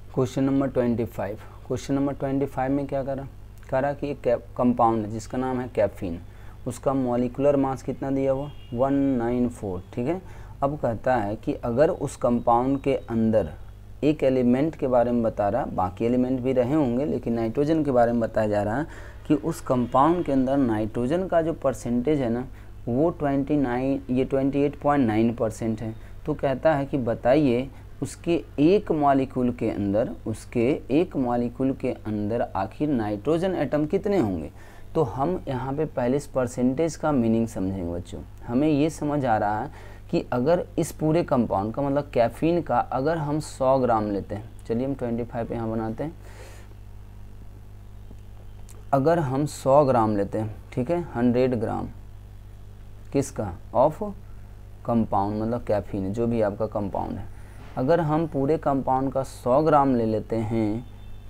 Question number 25। Question number 25 में क्या करा कि एक कंपाउंड है जिसका नाम है कैफीन, उसका मॉलिक्यूलर मास कितना दिया हुआ 194। ठीक है। अब कहता है कि अगर उस कंपाउंड के अंदर एक एलिमेंट के बारे में बता रहा, बाकी एलिमेंट भी रहे होंगे लेकिन नाइट्रोजन के बारे में बताया जा रहा है कि उस कंपाउंड के अंदर नाइट्रोजन का जो परसेंटेज है ना वो 28.9% है। तो कहता है कि बताइए उसके एक मॉलिक्यूल के अंदर आखिर नाइट्रोजन एटम कितने होंगे। तो हम यहाँ पे पहले इस परसेंटेज का मीनिंग समझेंगे बच्चों। हमें ये समझ आ रहा है कि अगर इस पूरे कंपाउंड का मतलब कैफीन का अगर हम 100 ग्राम लेते हैं, चलिए हम 25 पे यहाँ बनाते हैं, अगर हम 100 ग्राम लेते हैं, ठीक है, 100 ग्राम किसका ऑफ कंपाउंड मतलब कैफीन जो भी आपका कंपाउंड है, अगर हम पूरे कंपाउंड का 100 ग्राम ले लेते हैं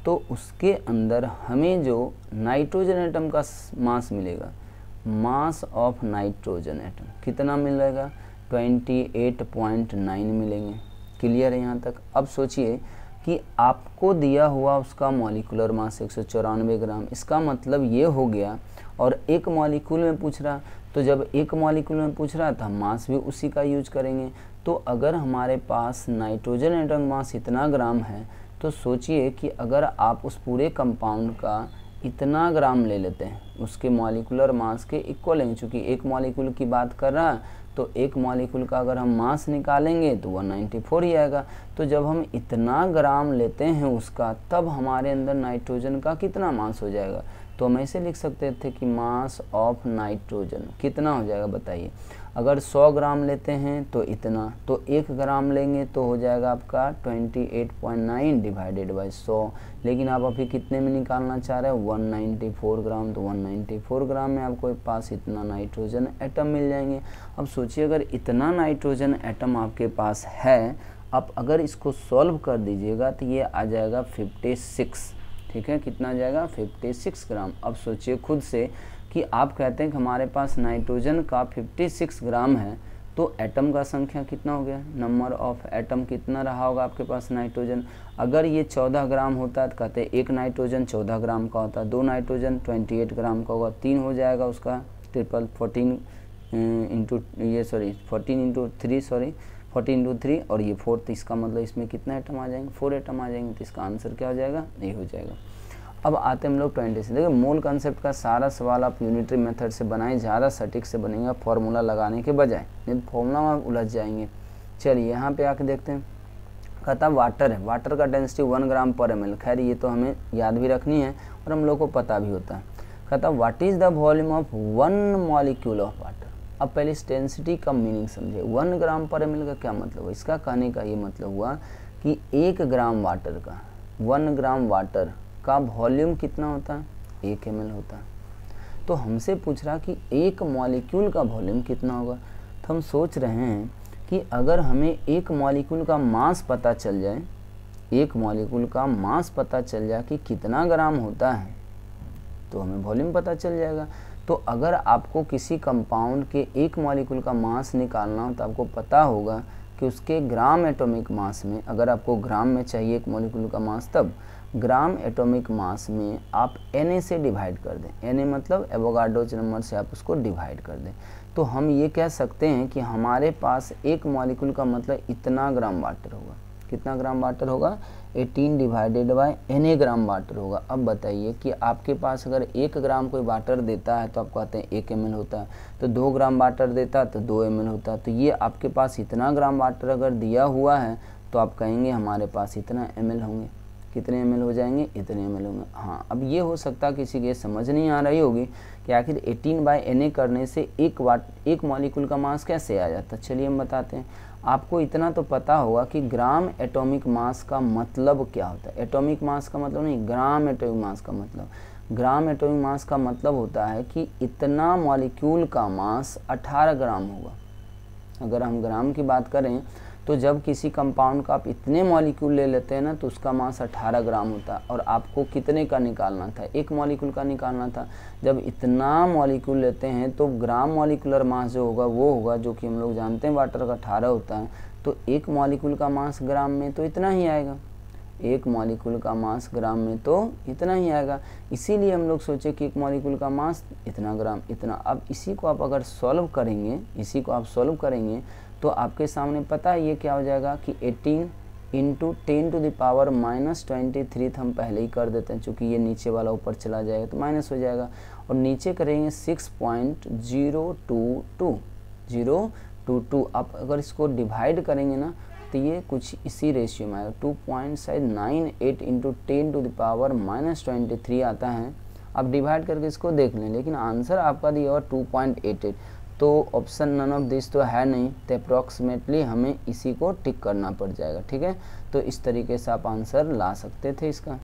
तो उसके अंदर हमें जो नाइट्रोजन एटम का मास मिलेगा, मास ऑफ नाइट्रोजन एटम कितना मिलेगा 28.9 मिलेंगे। क्लियर है यहाँ तक। अब सोचिए कि आपको दिया हुआ उसका मॉलिक्यूलर मास 194 ग्राम, इसका मतलब ये हो गया, और एक मॉलिक्यूल में पूछ रहा, तो जब एक मॉलिक्यूल में पूछ रहा था मास भी उसी का यूज करेंगे। तो अगर हमारे पास नाइट्रोजन एटम मास इतना ग्राम है तो सोचिए कि अगर आप उस पूरे कंपाउंड का इतना ग्राम ले लेते हैं उसके मॉलिक्यूलर मास के इक्वल लेंगे, चूँकि एक मॉलिक्यूल की बात कर रहा है तो एक मॉलिक्यूल का अगर हम मास निकालेंगे तो 194 ही आएगा। तो जब हम इतना ग्राम लेते हैं उसका तब हमारे अंदर नाइट्रोजन का कितना मास हो जाएगा। तो हम ऐसे लिख सकते थे कि मास ऑफ नाइट्रोजन कितना हो जाएगा बताइए। अगर 100 ग्राम लेते हैं तो इतना, तो 1 ग्राम लेंगे तो हो जाएगा आपका 28.9 डिवाइडेड बाई 100। लेकिन आप अभी कितने में निकालना चाह रहे हैं 194 ग्राम, तो 194 ग्राम में आपको पास इतना नाइट्रोजन एटम मिल जाएंगे। अब सोचिए अगर इतना नाइट्रोजन एटम आपके पास है, आप अगर इसको सॉल्व कर दीजिएगा तो ये आ जाएगा 56। ठीक है, कितना आ जाएगा 56 ग्राम। अब सोचिए खुद से कि आप कहते हैं कि हमारे पास नाइट्रोजन का 56 ग्राम है तो एटम का संख्या कितना हो गया, नंबर ऑफ एटम कितना रहा होगा आपके पास नाइट्रोजन। अगर ये 14 ग्राम होता है तो कहते हैं एक नाइट्रोजन 14 ग्राम का होता है, 2 नाइट्रोजन 28 ग्राम का होगा, 3 हो जाएगा उसका 14 इंटू 3 और ये 4, तो इसका मतलब इसमें कितना एटम आ जाएंगे 4 एटम आ जाएंगे। तो इसका आंसर क्या हो जाएगा, ये हो जाएगा। अब आते हैं हम लोग 20 से। देखिए मोल कंसेप्ट का सारा सवाल आप यूनिटरी मेथड से बनाएं, ज़्यादा सटीक से बनेगा फॉर्मूला लगाने के बजाय, नहीं तो फॉर्मूला में उलझ जाएंगे। चलिए यहाँ पे आके देखते हैं। कहता वाटर है, वाटर का डेंसिटी 1 ग्राम पर ml। खैर ये तो हमें याद भी रखनी है और हम लोग को पता भी होता है। कहता what is the volume of 1 molecule of water. अब पहले इस डेंसिटी का मीनिंग समझे। 1 ग्राम पर ml का क्या मतलब है, इसका कहने का ये मतलब हुआ कि 1 ग्राम वाटर का 1 ग्राम वाटर का वॉल्यूम कितना होता है 1 ml होता है। तो हमसे पूछ रहा कि एक मॉलिक्यूल का वॉल्यूम कितना होगा। तो हम सोच रहे हैं कि अगर हमें एक मॉलिक्यूल का मास पता चल जाए, एक मॉलिक्यूल का मास पता चल जाए कि कितना ग्राम होता है तो हमें वॉल्यूम पता चल जाएगा। तो अगर आपको किसी कंपाउंड के एक मॉलिक्यूल का मास निकालना हो तो आपको पता होगा कि उसके ग्राम एटॉमिक मास में, अगर आपको ग्राम में चाहिए एक मॉलिक्यूल का मास, तब ग्राम एटॉमिक मास में आप Na से डिवाइड कर दें। Na मतलब एवोगाड्रोस नंबर से आप उसको डिवाइड कर दें। तो हम ये कह सकते हैं कि हमारे पास एक मॉलिक्यूल का मतलब इतना ग्राम वाटर होगा। कितना ग्राम वाटर होगा 18 divided by Na gram water होगा। अब बताइए कि आपके पास अगर 1 ग्राम कोई वाटर देता है तो आप कहते हैं 1 ml होता है, तो 2 ग्राम वाटर देता है तो 2 ml होता है। तो ये आपके पास इतना ग्राम वाटर अगर दिया हुआ है तो आप कहेंगे हमारे पास इतना ml होंगे। कितने ml हो जाएंगे, इतने ml होंगे। हाँ, अब ये हो सकता है किसी के समझ नहीं आ रही होगी कि आखिर 18 बाय Na करने से एक मॉलिक्यूल का मास कैसे आ जाता है। चलिए हम बताते हैं। आपको इतना तो पता होगा कि ग्राम एटॉमिक मास का मतलब क्या होता है। एटॉमिक मास का मतलब नहीं, ग्राम एटॉमिक मास का मतलब। ग्राम एटॉमिक मास का मतलब होता है कि इतना मॉलिक्यूल का मास 18 ग्राम होगा। अगर हम ग्राम की बात करें तो जब किसी कंपाउंड का आप इतने मॉलिक्यूल ले लेते हैं ना तो उसका मास 18 ग्राम होता है। और आपको कितने का निकालना था, एक मॉलिक्यूल का निकालना था। जब इतना मॉलिक्यूल लेते हैं तो ग्राम मॉलिक्यूलर मास जो होगा वो होगा, जो कि हम लोग जानते हैं वाटर का 18 होता है। तो एक मॉलिक्यूल का मास ग्राम में तो इतना ही आएगा। एक मॉलिक्यूल का मास ग्राम में तो इतना ही आएगा, इसीलिए हम लोग सोचे कि एक मॉलिक्यूल का मास इतना ग्राम इतना। अब इसी को आप अगर सॉल्व करेंगे, इसी को आप सॉल्व करेंगे तो आपके सामने पता है ये क्या हो जाएगा कि 18 इंटू 10 टू द पावर -23 हम पहले ही कर देते हैं, चूँकि ये नीचे वाला ऊपर चला जाएगा तो माइनस हो जाएगा, और नीचे करेंगे 6.022। आप अगर इसको डिवाइड करेंगे ना तो ये कुछ इसी रेशियो में आएगा, 2.98 इंटू 10 टू द पावर -23 आता है। आप डिवाइड करके इसको देख लें, लेकिन आंसर आपका दिया हुआ 2.88, तो ऑप्शन नन ऑफ दिस तो है नहीं, तो अप्रॉक्सीमेटली हमें इसी को टिक करना पड़ जाएगा। ठीक है, तो इस तरीके से आप आंसर ला सकते थे इसका।